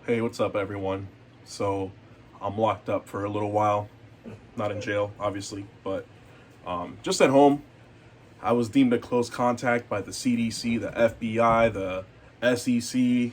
Hey, what's up, everyone? So, I'm locked up for a little while. Not in jail, obviously, but just at home. I was deemed a close contact by the CDC, the FBI, the SEC,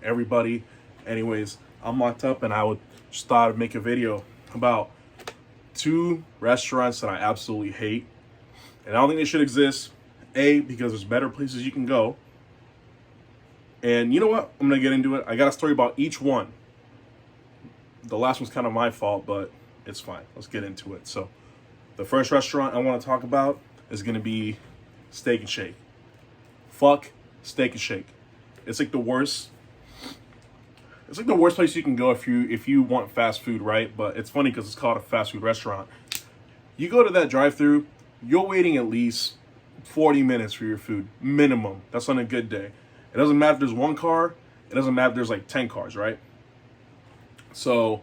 everybody. Anyways, I'm locked up, and I would just thought I'd make a video about two restaurants that I absolutely hate, and I don't think they should exist. A, because there's better places you can go. And you know what? I'm gonna get into it. I got a story about each one. The last one's kind of my fault, but it's fine. Let's get into it. So, the first restaurant I want to talk about is going to be Steak and Shake. Fuck Steak and Shake. It's like the worst. It's like the worst place you can go if you want fast food, right? But it's funny because it's called a fast food restaurant. You go to that drive-through, you're waiting at least 40 minutes for your food, minimum. That's on a good day. It doesn't matter if there's one car. It doesn't matter if there's like 10 cars, right? So,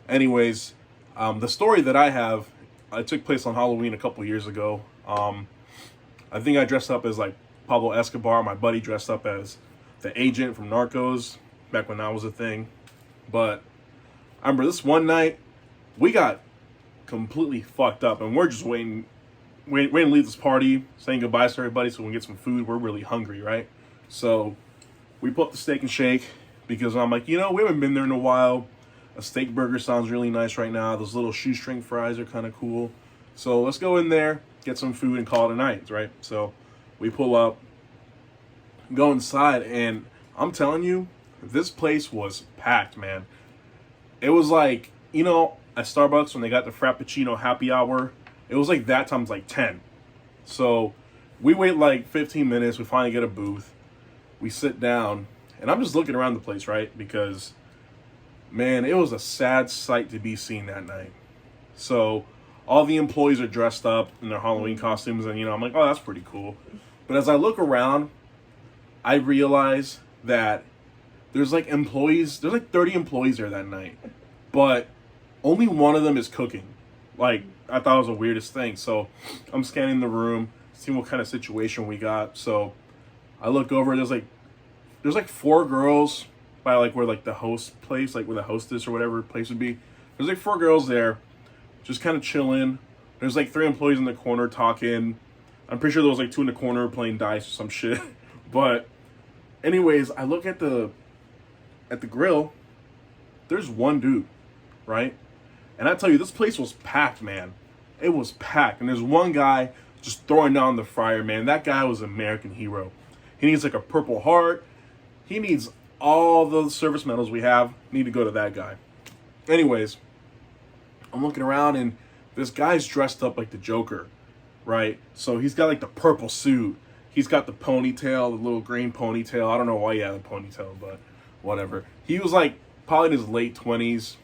anyways, the story that I have, it took place on Halloween a couple years ago. I think I dressed up as like Pablo Escobar. My buddy dressed up as the agent from Narcos back when that was a thing. But I remember this one night, we got completely fucked up, and we're just waiting to leave this party, saying goodbye to everybody so we can get some food. We're really hungry, right? So we put up the Steak and Shake because I'm like, we haven't been there in a while. A steak burger sounds really nice right now. Those little shoestring fries are kind of cool. So let's go in there, get some food, and call it a night, right? So we pull up, go inside, and I'm telling you, this place was packed, man. It was like, at Starbucks when they got the Frappuccino happy hour, it was like that times like 10. So we wait like 15 minutes. We finally get a booth. We sit down, and I'm just looking around the place, right? Because man, it was a sad sight to be seen that night. So all the employees are dressed up in their Halloween costumes, and I'm like, oh, that's pretty cool. But as I look around, I realize that there's like 30 employees there that night, but only one of them is cooking. Like, I thought it was the weirdest thing. So I'm scanning the room, seeing what kind of situation we got. So I look over, there's like four girls by like where like the host place, like where the hostess or whatever place would be. There's like four girls there, just kind of chilling. There's like three employees in the corner talking. I'm pretty sure there was like two in the corner playing dice or some shit. But anyways, I look at the grill. There's one dude, right? And I tell you, this place was packed, man. It was packed. And there's one guy just throwing down the fryer, man. That guy was an American hero. He needs like a Purple Heart. He needs all the service medals we have. Need to go to that guy. Anyways, I'm looking around, and this guy's dressed up like the Joker, right? So he's got like the purple suit. He's got the ponytail, the little green ponytail. I don't know why he had a ponytail, but whatever. He was like probably in his late 20s,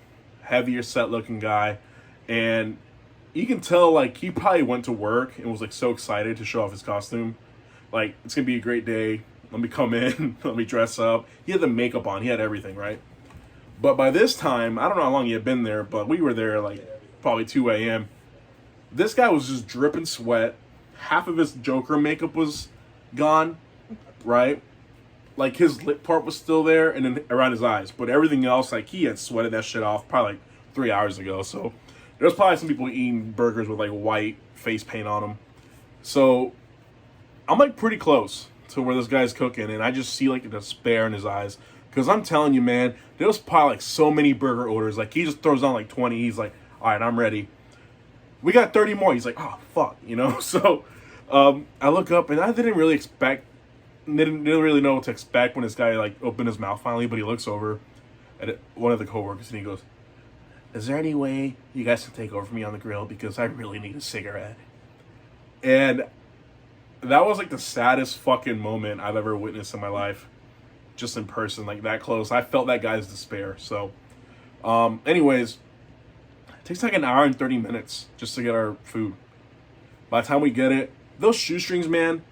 heavier set looking guy. And you can tell like he probably went to work and was like so excited to show off his costume. Like, it's going to be a great day. Let me come in. Let me dress up. He had the makeup on. He had everything, right? But by this time, I don't know how long he had been there, but we were there like probably 2 a.m. This guy was just dripping sweat. Half of his Joker makeup was gone, right? Like, his lip part was still there and then around his eyes. But everything else, like, he had sweated that shit off probably like 3 hours ago. So there's probably some people eating burgers with like white face paint on them. So I'm like pretty close to where this guy's cooking, and I just see like the despair in his eyes. Because I'm telling you, man, there was probably like so many burger orders. Like, he just throws down like 20. He's like, all right, I'm ready. We got 30 more. He's like, oh, fuck, So I look up, and I didn't really really know what to expect when this guy like opened his mouth finally. But he looks over at one of the coworkers, and he goes, is there any way you guys can take over for me on the grill? Because I really need a cigarette. And that was like the saddest fucking moment I've ever witnessed in my life, just in person, like that close. I felt that guy's despair. So, anyways, it takes like an hour and 30 minutes just to get our food. By the time we get it, those shoestrings, man.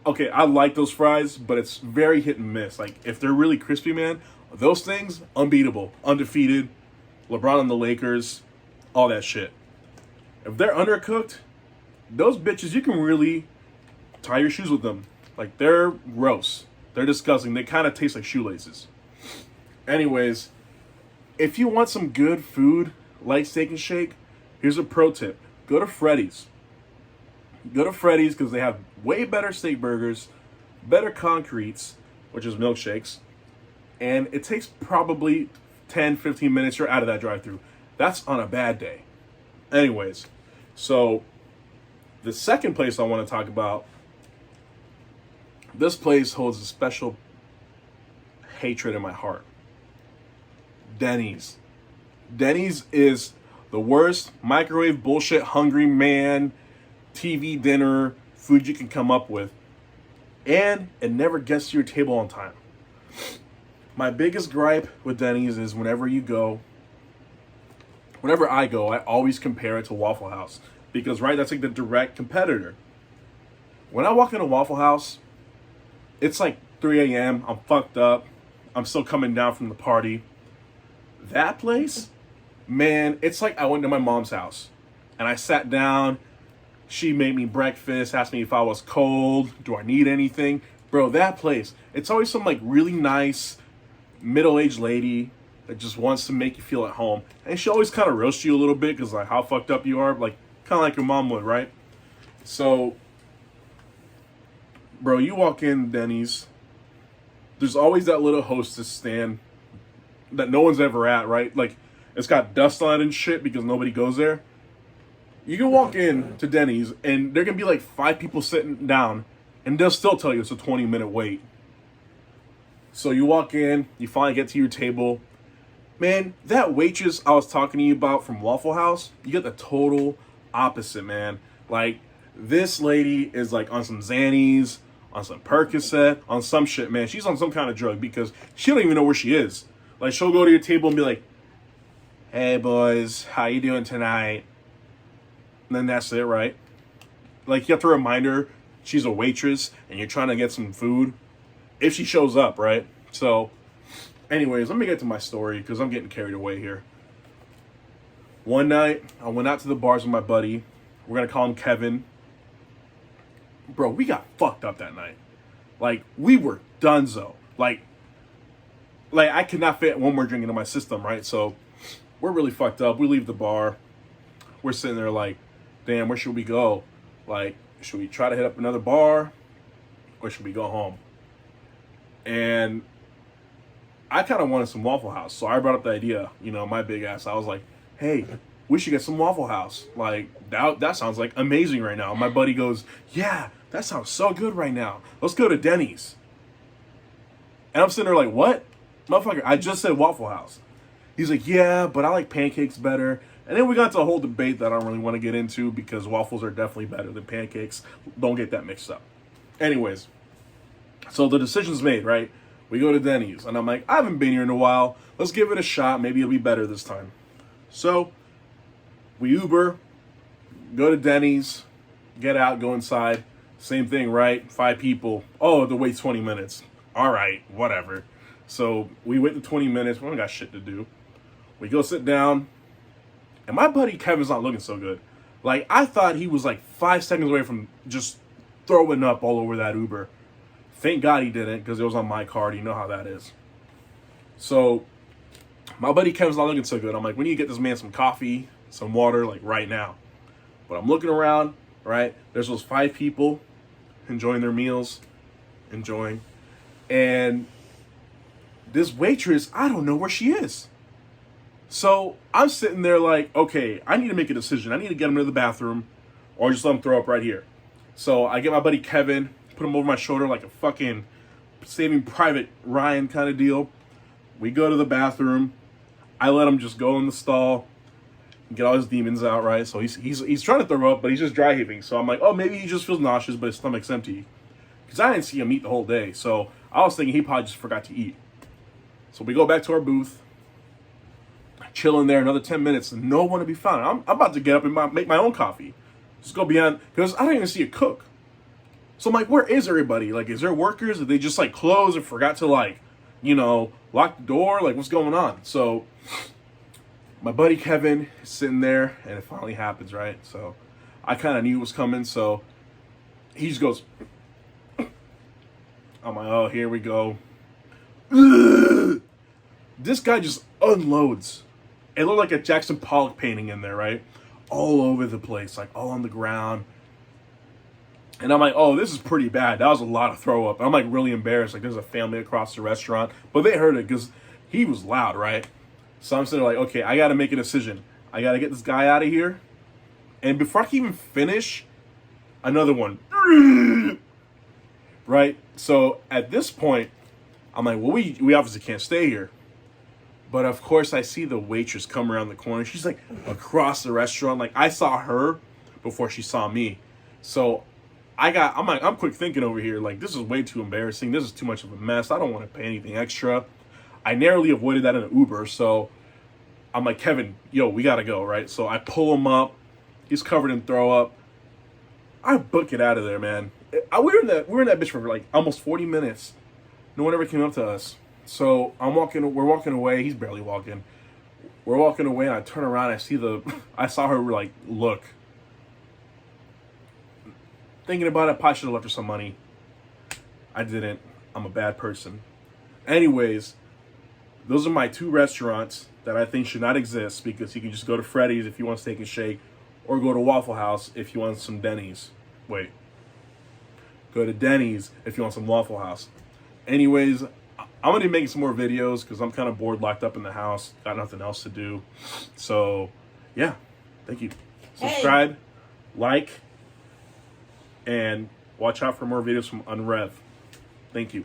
Okay, I like those fries, but it's very hit and miss. Like, if they're really crispy, man, those things, unbeatable, undefeated. LeBron and the Lakers, all that shit. If they're undercooked, those bitches, you can really tie your shoes with them. Like, they're gross. They're disgusting. They kind of taste like shoelaces. Anyways, if you want some good food like Steak and Shake, here's a pro tip. Go to Freddy's. Go to Freddy's because they have way better steak burgers, better concretes, which is milkshakes, and it takes probably 10, 15 minutes. You're out of that drive-thru. That's on a bad day. Anyways, so the second place I want to talk about, this place holds a special hatred in my heart. Denny's. Denny's is the worst microwave bullshit hungry man TV dinner food you can come up with. And it never gets to your table on time. My biggest gripe with Denny's is whenever I go, I always compare it to Waffle House. Because, right, that's like the direct competitor. When I walk into Waffle House, it's like 3 a.m. I'm fucked up. I'm still coming down from the party. That place, man, it's like I went to my mom's house. And I sat down. She made me breakfast, asked me if I was cold. Do I need anything? Bro, that place, it's always some like really nice middle-aged lady that just wants to make you feel at home. And she always kind of roasts you a little bit because like how fucked up you are. Like, kind of like your mom would, right? So, bro, you walk in Denny's, there's always that little hostess stand that no one's ever at, right? Like, it's got dust on it and shit because nobody goes there. You can walk in to Denny's and there can be like 5 people sitting down and they'll still tell you it's a 20-minute wait. So you walk in, you finally get to your table. Man, that waitress I was talking to you about from Waffle House, you get the total opposite, man. Like, this lady is like on some Xannies, on some Percocet, on some shit, man. She's on some kind of drug because she don't even know where she is. Like, she'll go to your table and be like, "Hey, boys, how you doing tonight?" And then that's it, right? Like, you have to remind her she's a waitress and you're trying to get some food if she shows up, right? So, anyways, let me get to my story because I'm getting carried away here. One night, I went out to the bars with my buddy. We're going to call him Kevin. Bro, we got fucked up that night. Like, we were donezo. Like I could not fit one more drink into my system, right? So, we're really fucked up. We leave the bar. We're sitting there like, damn, where should we go? Like, should we try to hit up another bar? Or should we go home? And I kind of wanted some Waffle House. So I brought up the idea, my big ass. I was like, hey, we should get some Waffle House. Like, that sounds like amazing right now. My buddy goes, yeah, that sounds so good right now. Let's go to Denny's. And I'm sitting there like, what? Motherfucker, I just said Waffle House. He's like, yeah, but I like pancakes better. And then we got to a whole debate that I don't really want to get into because waffles are definitely better than pancakes. Don't get that mixed up. Anyways, so the decision's made, right? We go to Denny's. And I'm like, I haven't been here in a while. Let's give it a shot. Maybe it'll be better this time. So we Uber, go to Denny's, get out, go inside. Same thing, right? 5 people. Oh, the wait's 20 minutes. All right, whatever. So we wait the 20 minutes. We don't got shit to do. We go sit down. And my buddy Kevin's not looking so good. Like, I thought he was like 5 seconds away from just throwing up all over that Uber. Thank God he didn't, because it was on my card. You know how that is. So, my buddy Kevin's not looking so good. I'm like, we need to get this man some coffee, some water, like right now. But I'm looking around, right? There's those 5 people enjoying their meals, and this waitress, I don't know where she is. So I'm sitting there like, okay, I need to make a decision. I need to get him to the bathroom or just let him throw up right here. So I get my buddy Kevin, put him over my shoulder like a fucking Saving Private Ryan kind of deal. We go to the bathroom. I let him just go in the stall and get all his demons out, right? So he's trying to throw up, but he's just dry heaving. So I'm like, oh, maybe he just feels nauseous, but his stomach's empty. Because I didn't see him eat the whole day. So I was thinking he probably just forgot to eat. So we go back to our booth. Chilling there another 10 minutes, no one to be found. I'm about to get up and make my own coffee. Just go beyond, because I don't even see a cook. So I'm like, where is everybody? Like, is there workers? Did they just like close and forgot to like, lock the door? Like, what's going on? So my buddy Kevin is sitting there and it finally happens, right? So I kind of knew it was coming. So he just goes, I'm like, oh, here we go. Ugh. This guy just unloads. It looked like a Jackson Pollock painting in there, right? All over the place, like all on the ground. And I'm like, oh, this is pretty bad. That was a lot of throw up. I'm like really embarrassed. Like there's a family across the restaurant, but they heard it because he was loud, right? So I'm sitting there like, okay, I got to make a decision. I got to get this guy out of here. And before I can even finish, another one, right? So at this point, I'm like, well, we obviously can't stay here. But of course, I see the waitress come around the corner. She's like across the restaurant. Like I saw her before she saw me. So I'm quick thinking over here. Like this is way too embarrassing. This is too much of a mess. I don't want to pay anything extra. I narrowly avoided that in an Uber. So I'm like, Kevin, yo, we gotta go, right? So I pull him up. He's covered in throw up. I book it out of there, man. We were in that bitch for like almost 40 minutes. No one ever came up to us. So we're walking away. He's barely walking. We're walking away, and I turn around. I saw her like look. Thinking about it, I probably should have left her some money. I didn't. I'm a bad person. Anyways, those are my two restaurants that I think should not exist because you can just go to Freddy's if you want steak and shake, or go to Waffle House if you want some Denny's. Wait. Go to Denny's if you want some Waffle House. Anyways, I'm going to be making some more videos because I'm kind of bored, locked up in the house. Got nothing else to do. So, yeah. Thank you. Subscribe, like, and watch out for more videos from Unrev. Thank you.